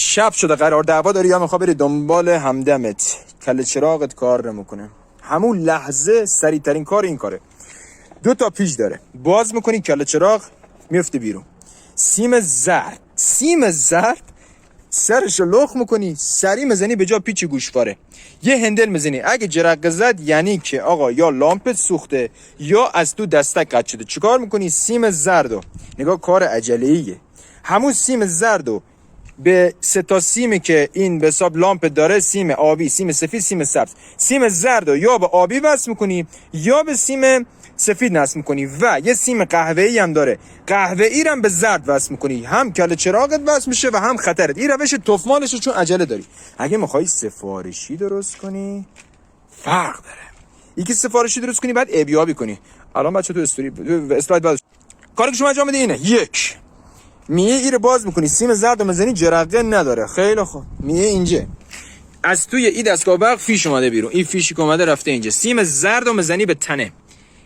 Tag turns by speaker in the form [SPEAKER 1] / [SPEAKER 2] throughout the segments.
[SPEAKER 1] شب شده قرار دعوا داری یا میخوای بری دنبال همدمت، کله چراغت کار نمیکنه، همون لحظه سریع ترین کار این کاره. 2 تا پیچ داره، باز میکنی کله چراغ میفته بیرون. سیم زرد سرشو لخ میکنی، سری میزنی به جا پیچ گوشواره، یه هندل میزنی. اگه جرقه زد یعنی که آقا یا لامپت سوخته یا از تو دستک قطع شده. چیکار میکنی؟ سیم زردو، نگاه کار عجله‌ایه، همون سیم زردو به 3 تا سیمی که این به حساب لامپ داره، سیم آبی، سیم سفید، سیم سبز، سیم زردو یا به آبی وصل میکنی یا به سیم سفید نصب میکنی و یه سیم قهوه‌ای هم داره، قهوه‌ای رو هم به زرد وصل میکنی، هم کله چراغت وصل میشه و هم خطرت. این روش تفمالشه چون عجله داری. اگه میخوای سفارشی درست کنی فرق داره. یکی سفارشی درست کنی بعد ابیابی کنی. الان بچه تو اسلاید بعد کاری که شما انجام بدی اینه: 1 میه ای رو باز میکنی، سیم زرد رو میزنی، جرقه نداره. خیلی خوب، میه اینجا از توی این دستگاه برق فیش اومده بیرون، این فیشی که اومده رفته اینجا. سیم زرد رو میزنی به تنه،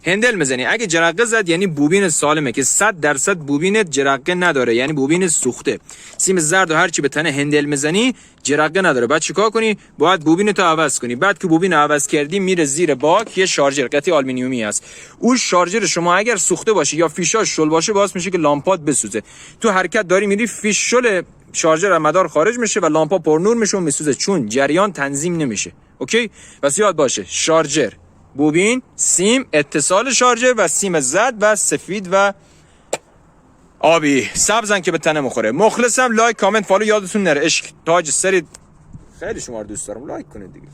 [SPEAKER 1] هندل میزنی. اگه جرقه زد یعنی بوبین سالمه که 100% بوبینت جرقه نداره، یعنی بوبین سوخته. سیم زرد و هر چی به تنه هندل میزنی جرقه نداره. بعد چیکار کنی؟ باید بوبینتو عوض کنی. بعد که بوبین عوض کردی میره زیر باک یه شارژر قطعه آلومینیومی هست. اون شارژر شما اگر سوخته باشه یا فیشاش شل باشه باعث میشه که لامپات بسوزه. تو حرکت داری میری، فیش شل شارژر از مدار خارج میشه و لامپا پرنور میشه و میسوزه چون جریان تنظیم نمیشه. اوکی؟ پس یاد باشه شارژر، بوبین، سیم، اتصال شارژر و سیم زرد و سفید و آبی. سبزن که به تنه مخوره. مخلصم. لایک، کامنت، فالو یادتون نره. عشق، تاج، سرید. خیلی شما رو دوست دارم. لایک کنید دیگه.